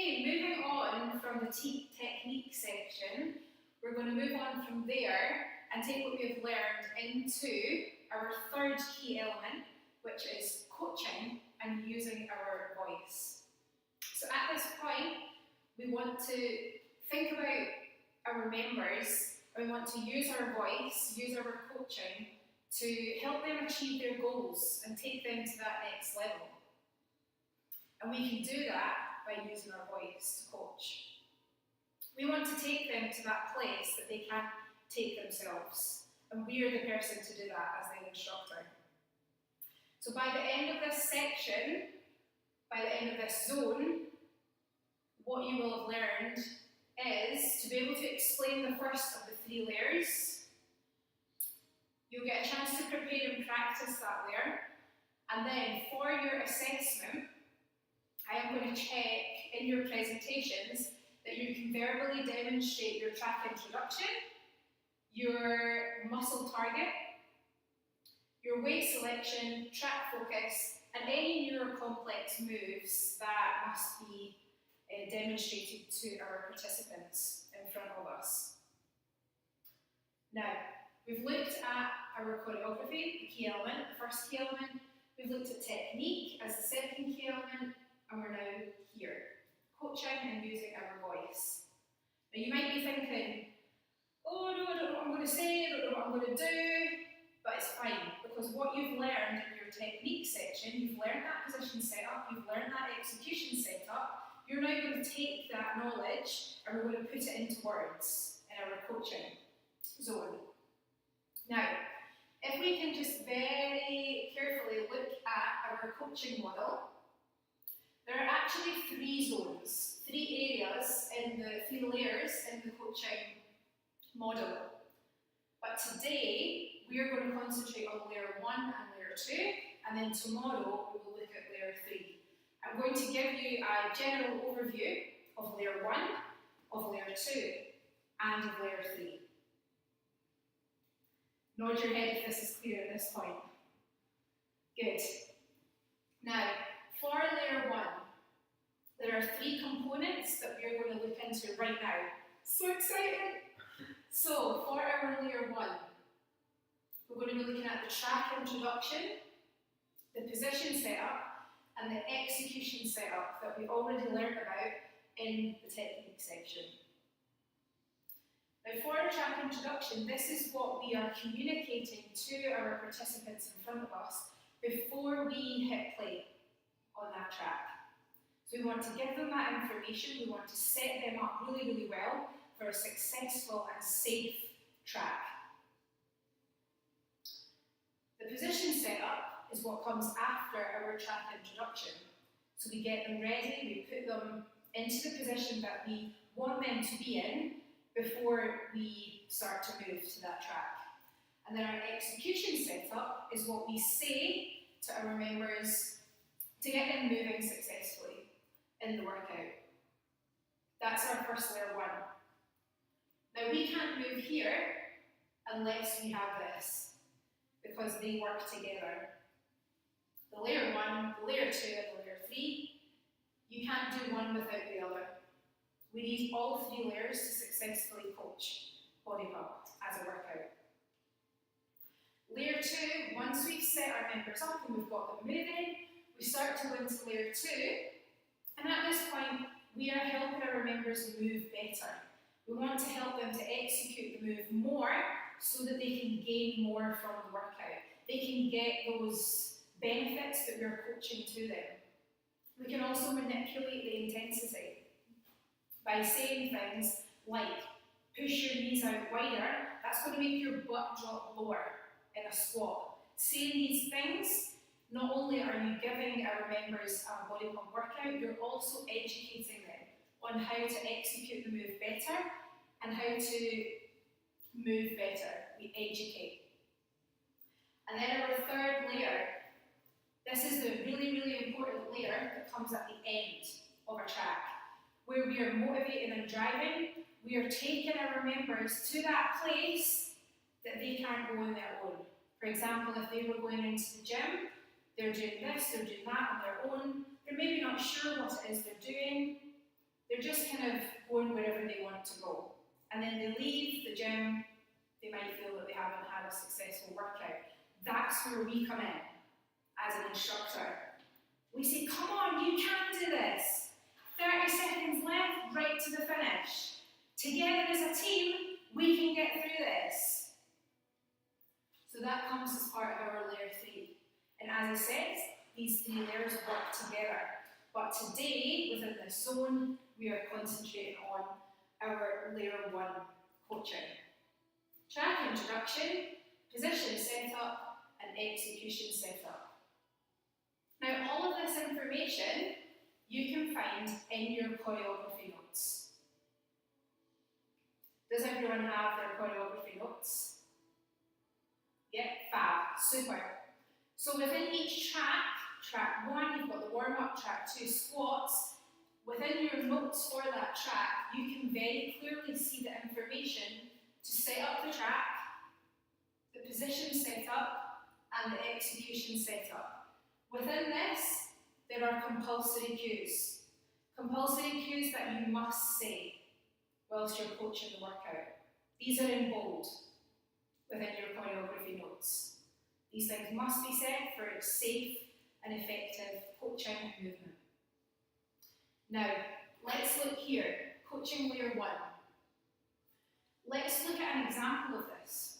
Okay, moving on from the technique section, we're going to move on from there and take what we've learned into our third key element, which is coaching and using our voice. So at this point, we want to think about our members, and we want to use our voice, use our coaching to help them achieve their goals and take them to that next level. And we can do that by using our voice to coach. We want to take them to that place that they can't take themselves, and we are the person to do that as the instructor. So by the end of this section, by the end of this zone, what you will have learned is to be able to explain the first of the three layers. You'll get a chance to prepare and practice that layer, and then for your assessment, I am going to check in your presentations that you can verbally demonstrate your track introduction, your muscle target, your weight selection, track focus, and any neurocomplex moves that must be demonstrated to our participants in front of us. Now, we've looked at our choreography, the key element, the first key element. We've looked at technique as the second key element, and we're now here, coaching and using our voice. Now you might be thinking, oh no, I don't know what I'm going to say, I don't know what I'm going to do, but it's fine, because what you've learned in your technique section, you've learned that position setup, you've learned that execution setup, you're now going to take that knowledge and we're going to put it into words in our coaching zone. Now, if we can just very carefully look at our coaching model, there are actually three zones, three areas in the three layers in the coaching model. But today, we are going to concentrate on layer 1 and layer 2, and then tomorrow we will look at layer 3. I'm going to give you a general overview of layer 1, of layer 2, and of layer 3. Nod your head if this is clear at this point. Good. Now, for layer 1, there are three components that we are going to look into right now. So exciting! So, for our layer 1, we're going to be looking at the track introduction, the position setup, and the execution setup that we've already learned about in the technique section. Now, for our track introduction, this is what we are communicating to our participants in front of us before we hit play on that track. So we want to give them that information, we want to set them up really, really well for a successful and safe track. The position setup is what comes after our track introduction. So we get them ready, we put them into the position that we want them to be in before we start to move to that track. And then our execution setup is what we say to our members to get them moving successfully in the workout. That's our first layer 1. Now we can't move here unless we have this, because they work together. The layer 1, the layer 2, and the layer 3, you can't do one without the other. We need all three layers to successfully coach body pump as a workout. Layer 2, once we've set our members up and we've got them moving, we start to go into layer 2, and at this point, we are helping our members move better. We want to help them to execute the move more so that they can gain more from the workout. They can get those benefits that we're coaching to them. We can also manipulate the intensity by saying things like, push your knees out wider, that's going to make your butt drop lower in a squat. Saying these things, not only are you giving our members a body pump workout, you're also educating them on how to execute the move better and how to move better. We educate. And then our third layer, this is the really, really important layer that comes at the end of our track, where we are motivating and driving. We are taking our members to that place that they can't go on their own. For example, if they were going into the gym, they're doing this, they're doing that on their own. They're maybe not sure what it is they're doing. they're just kind of going wherever they want to go. And then they leave the gym, they might feel that they haven't had a successful workout. That's where we come in as an instructor. We say, come on, you can do this. 30 seconds left, right to the finish. Together as a team, we can get through this. So that comes as part of our layer 3. And as I said, these 3 layers work together. But today, within this zone, we are concentrating on our layer 1 coaching. Track introduction, position setup, and execution setup. Now, all of this information you can find in your choreography notes. Does everyone have their choreography notes? Yep, fab, super. So within each track 1, you've got the warm-up, track 2, squats. Within your notes for that track, you can very clearly see the information to set up the track, the position setup, and the execution setup. Within this, there are compulsory cues. Compulsory cues that you must say whilst you're coaching the workout. These are in bold within your choreography notes. These things must be said for safe and effective coaching and movement. Now, let's look here. Coaching layer 1. Let's look at an example of this.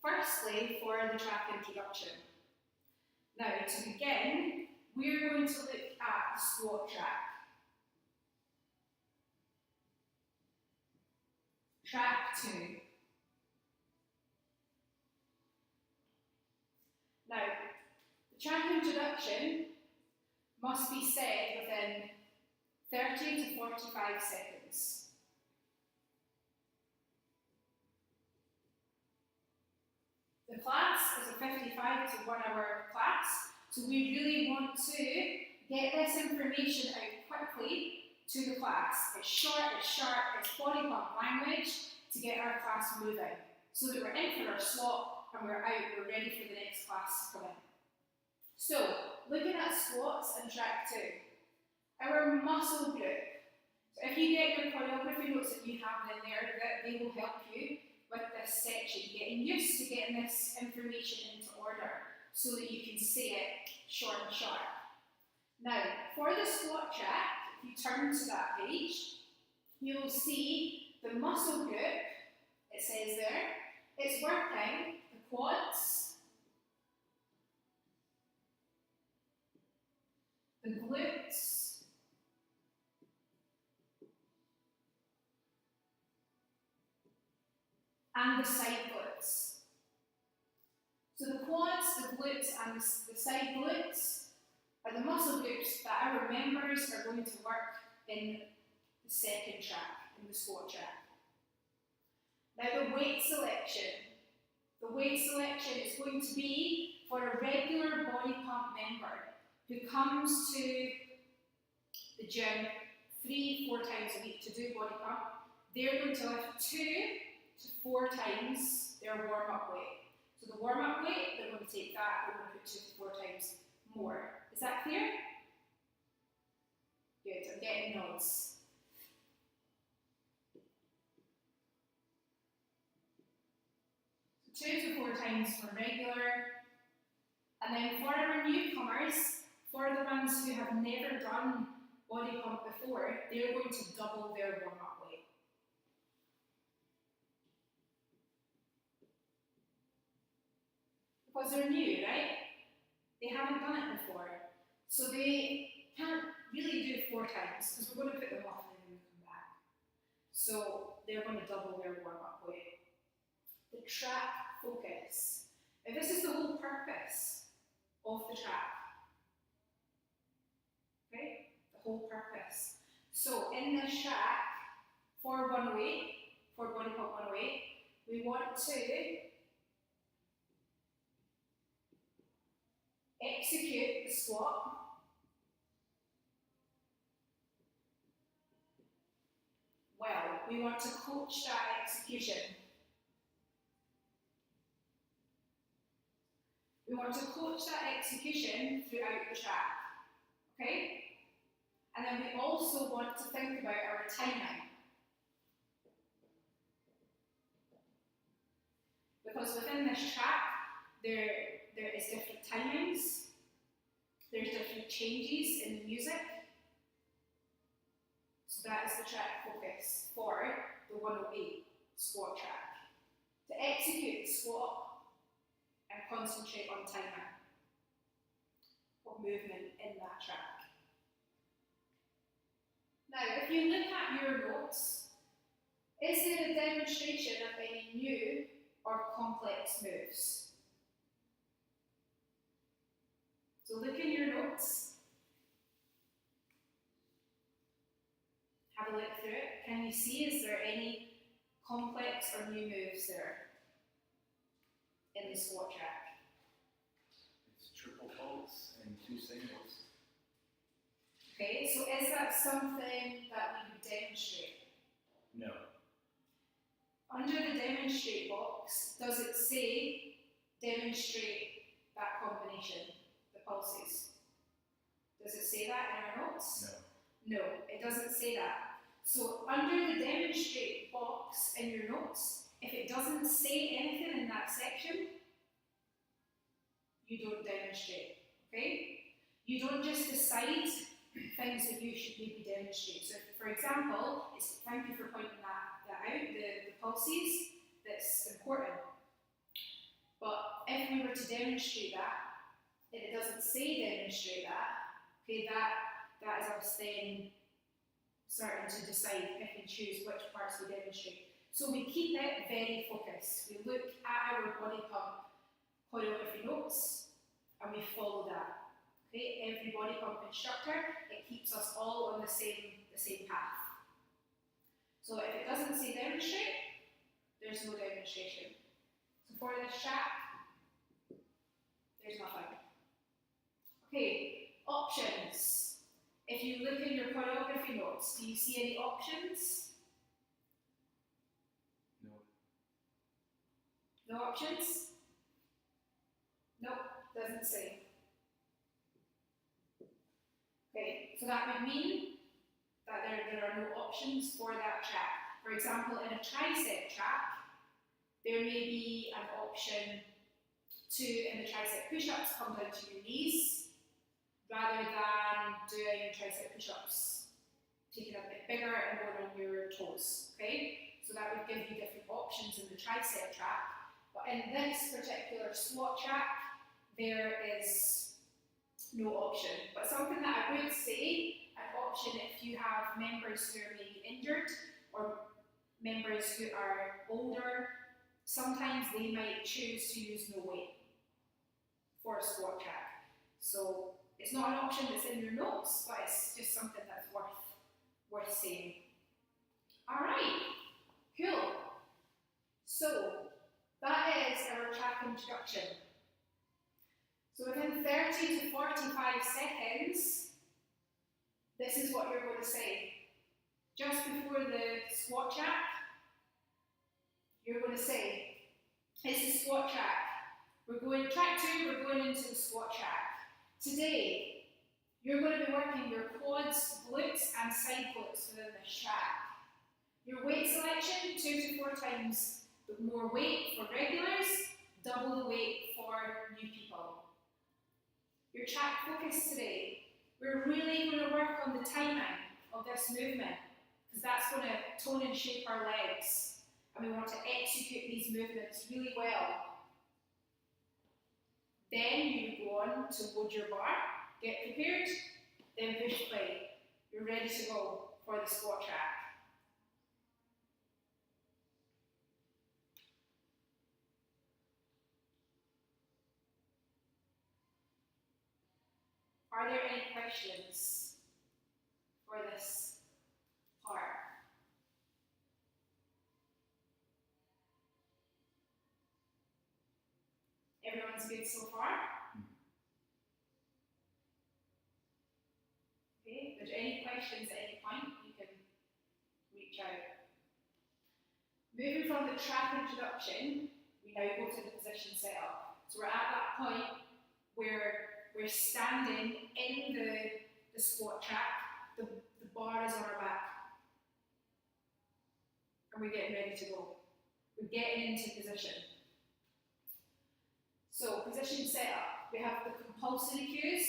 Firstly, for the track introduction. Now, to begin, we're going to look at the squat track. Track 2. Now, the track introduction must be said within 30 to 45 seconds. The class is a 55 to 1 hour class, so we really want to get this information out quickly to the class. It's short, it's sharp, it's body pump language to get our class moving, so that we're in for our slot and we're out, we're ready for the next class to come in. So, looking at squats and track 2, our muscle group. So if you get your choreography notes that you have in there, that they will help you with this section, getting used to getting this information into order so that you can say it short and sharp. Now, for the squat track, if you turn to that page, you will see the muscle group, it says there, it's working the quads, the glutes, and the side glutes. So the quads, the glutes, and the side glutes are the muscle groups that our members are going to work in the second track, in the squat track. Now the weight selection. The weight selection is going to be for a regular body pump member who comes to the gym 3-4 times a week to do body pump. They're going to lift 2 to 4 times their warm-up weight. So the warm-up weight, they're going to take that, they're going to put 2 to 4 times more. Is that clear? Good, I'm getting nods. So 2 to 4 times for regular. And then for our newcomers, for the ones who have never done body pump before, they're going to double their warm-up weight. Because they're new, right? They haven't done it before. So they can't really do 4 times because we're going to put them off and then we'll come back. So they're going to double their warm-up weight. The track focus. Now this is the whole purpose of the track. Okay? The whole purpose. So in this track, for 108, for body pump 108, we want to execute the squat. Well, we want to coach that execution. We want to coach that execution throughout the track. Okay? And then we also want to think about our timing. Because within this track, there is different timings, there's different changes in the music. So that is the track focus for the 108 squat track. To execute the squat and concentrate on timing of movement in that track. Now, if you look at your notes, is there a demonstration of any new or complex moves? So look in your notes, have a look through it. Can you see, is there any complex or new moves there in the squat track? It's triple pulse and 2 singles. Okay, so is that something that we would demonstrate? No. Under the demonstrate box, does it say demonstrate that combination, the pulses? Does it say that in our notes? No. No, it doesn't say that. So under the demonstrate box in your notes, if it doesn't say anything in that section, you don't demonstrate, okay? You don't just decide things that you should maybe demonstrate. So for example, thank you for pointing that out, the pulses, that's important. But if we were to demonstrate that, and it doesn't say demonstrate that, okay, that is us then starting to decide, pick and choose which parts we demonstrate. So we keep it very focused. We look at our body pump choreography notes and we follow that. Okay, every body pump instructor, it keeps us all on the same path. So if it doesn't say demonstrate, there's no demonstration. So for this track, there's nothing. Okay, options. If you look in your choreography notes, do you see any options? No. No options? Nope, doesn't say. Okay, so that would mean that there are no options for that track. For example, in a tricep track, there may be an option to, in the tricep push-ups, come down to your knees, rather than doing tricep push-ups, taking a bit bigger and going on your toes, okay? So that would give you different options in the tricep track. But in this particular squat track, there is no option. But something that I would say, an option if you have members who are maybe injured or members who are older, sometimes they might choose to use no weight for a squat track. So it's not an option that's in your notes, but it's just something that's worth saying. All right, cool. So that is our track introduction. So within 30 to 45 seconds, this is what you're going to say. Just before the squat track, you're going to say, it's a squat track. We're going, track 2, we're going into the squat track. Today, you're going to be working your quads, glutes, and side glutes within this track. Your weight selection, 2 to 4 times more weight for regulars, double the weight for new people. Your track focus today, we're really going to work on the timing of this movement, because that's going to tone and shape our legs, and we want to execute these movements really well. Then you go on to load your bar, get prepared, then push play. You're ready to go for the squat track. Are there any questions for this part? Everyone's good so far? Okay, if there's any questions at any point, you can reach out. Moving from the track introduction, we now go to the position setup. So we're at that point where we're standing in the squat track the bar is on our back. And we're getting ready to go. We're getting into position. So, position setup. We have the compulsory cues.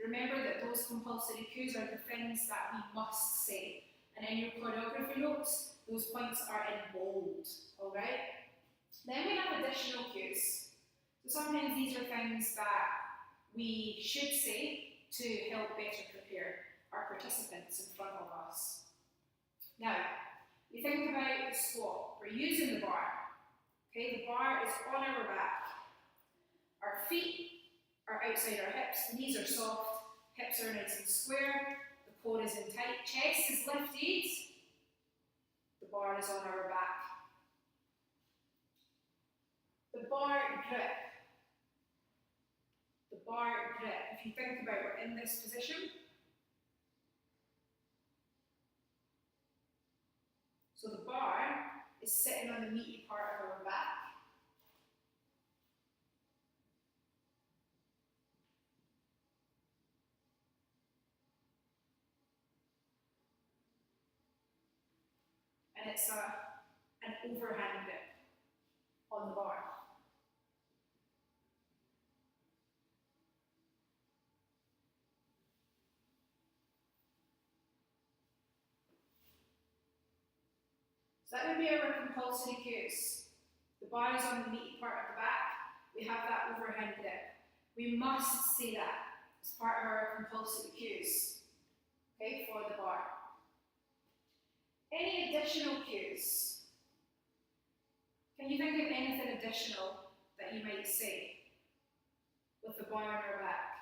Remember that those compulsory cues are the things that we must say. And in your choreography notes, those points are in bold, alright? Then we have additional cues. So sometimes these are things that we should say to help better prepare our participants in front of us. Now, you think about the squat. We're using the bar. Okay, the bar is on our back. Our feet are outside our hips, knees are soft, hips are nice and square, the core is in tight, chest is lifted, the bar is on our back. The bar grip. The bar grip. If you think about it, we're in this position. So the bar is sitting on the meaty part of our back. And it's an overhand grip on the bar. So that would be our compulsory cues. The bar is on the meaty part of the back. We have that overhand grip. We must say that as part of our compulsory cues, okay, for the bar. Any additional cues? Can you think of anything additional that you might say with the bar on our back?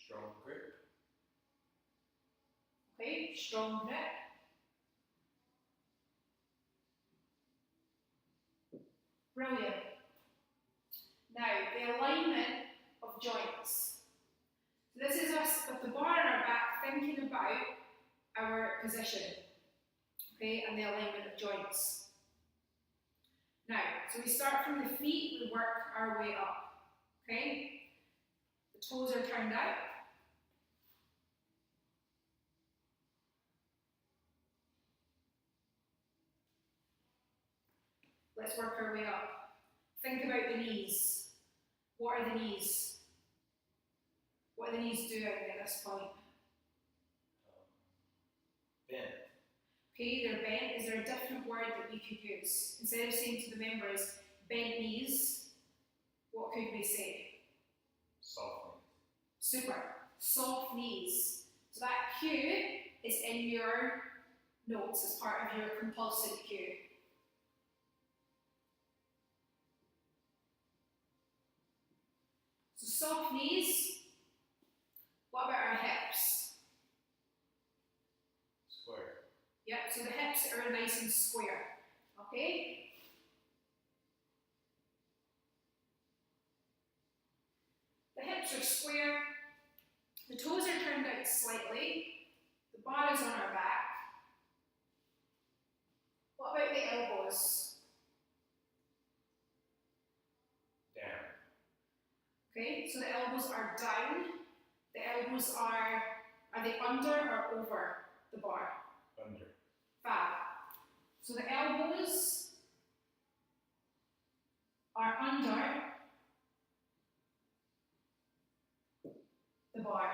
Strong grip. Okay, strong grip. Brilliant. Now, the alignment of joints. So this is us with the bar on our back thinking about our position, okay, and the alignment of joints. Now, so we start from the feet, we work our way up, okay? The toes are turned out. Let's work our way up. Think about the knees. What are the knees? What are the knees doing at this point? Bend. Okay, they're bent. Is there a different word that we could use? Instead of saying to the members, bent knees, what could we say? Soft. Super. Soft knees. So that cue is in your notes as part of your compulsory cue. So soft knees. What about our hips? Square. Yep, so the hips are nice and square. Okay? The hips are square. The toes are turned out slightly. The bar is on our back. What about the elbows? Down. Okay, so the elbows are down. The elbows are they under or over the bar? Under. Fab. So the elbows are under the bar.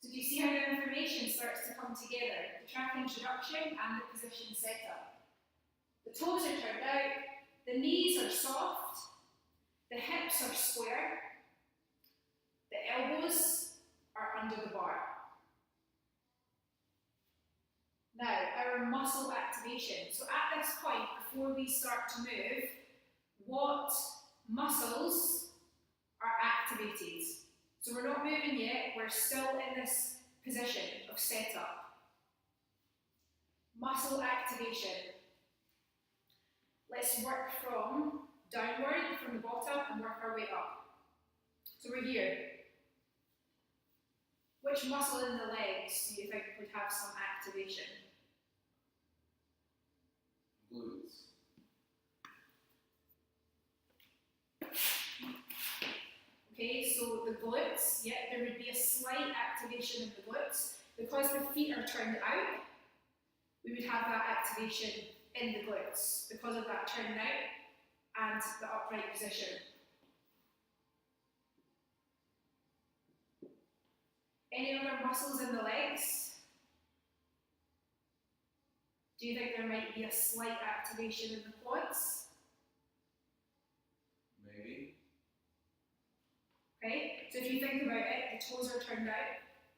So do you see how the information starts to come together? The track introduction and the position setup. The toes are turned out, the knees are soft, the hips are square, the elbows are under the bar. Now, our muscle activation. So at this point, before we start to move, what muscles are activated? So we're not moving yet, we're still in this position of setup. Muscle activation. Let's work from downward, from the bottom, and work our way up. So we're here. Which muscle in the legs do you think would have some activation? Glutes. the glutes, yeah, there would be a slight activation in the glutes. Because the feet are turned out, we would have that activation in the glutes because of that turning out and the upright position. Any other muscles in the legs? Do you think there might be a slight activation in the quads? Maybe. Okay, so if you think about it, the toes are turned out,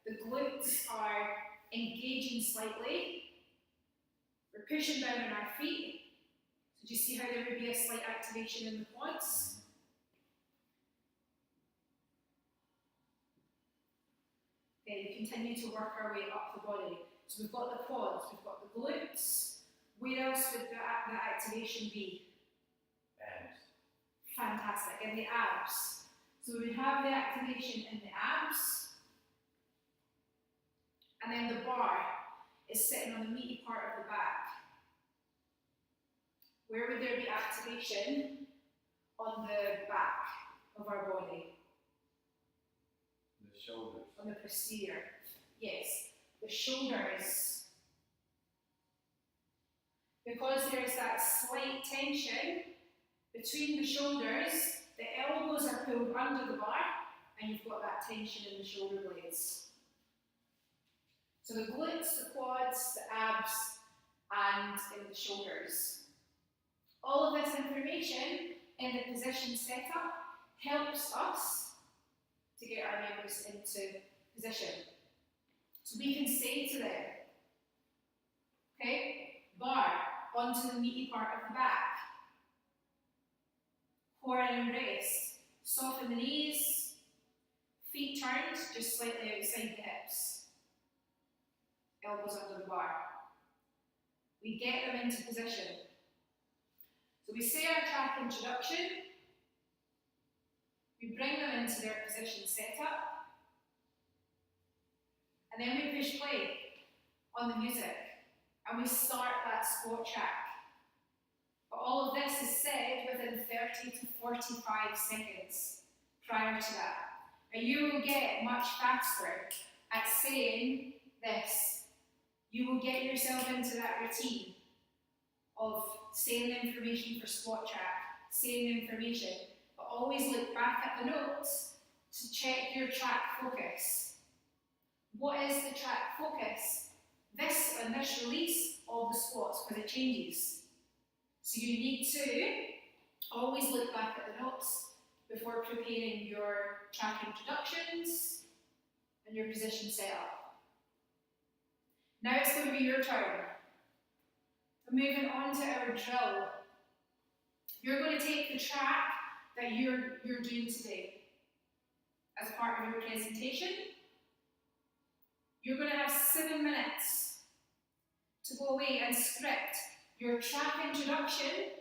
the glutes are engaging slightly, we're pushing down on our feet. So do you see how there would be a slight activation in the quads? Okay, we continue to work our way up the body. So we've got the quads, we've got the glutes. Where else would the activation be? Abs. Fantastic, in the abs. So we have the activation in the abs, and then the bar is sitting on the meaty part of the back. Where would there be activation? On the back of our body. The shoulders. On the posterior. Yes, the shoulders. Because there is that slight tension between the shoulders, the elbows are pulled under the bar, and you've got that tension in the shoulder blades. So the glutes, the quads, the abs, and in the shoulders. All of this information in the position setup helps us to get our members into position. So we can say to them, okay, bar onto the meaty part of the back. Core and rest. Soften the knees. Feet turned just slightly outside the hips. Elbows under the bar. We get them into position. So we say our track introduction. We bring them into their position setup. And then we push play on the music. And we start that squat track. But all of this is said within 30 to 45 seconds prior to that. And you will get much faster at saying this. You will get yourself into that routine of saying the information for squat track, saying the information, but always look back at the notes to check your track focus. What is the track focus? This and this release of the squats, because it changes. So you need to always look back at the notes before preparing your track introductions and your position setup. Now it's going to be your turn. Moving on to our drill. You're going to take the track that you're doing today as part of your presentation. You're going to have 7 minutes to go away and script your track introduction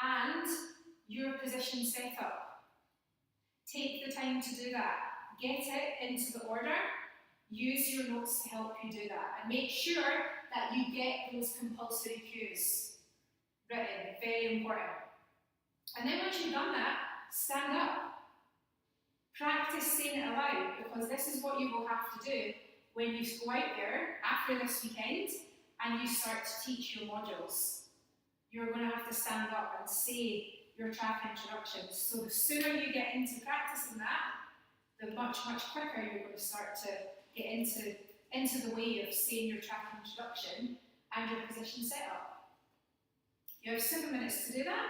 and your position setup. Take the time to do that. Get it into the order. Use your notes to help you do that. And make sure that you get those compulsory cues written. Very important. And then once you've done that, stand up. Practice saying it aloud, because this is what you will have to do when you go out there after this weekend and you start to teach your modules. You're going to have to stand up and say your track introductions. So the sooner you get into practicing that, the much quicker you're going to start to get into the way of saying your track introduction and your position setup. You have 7 minutes to do that.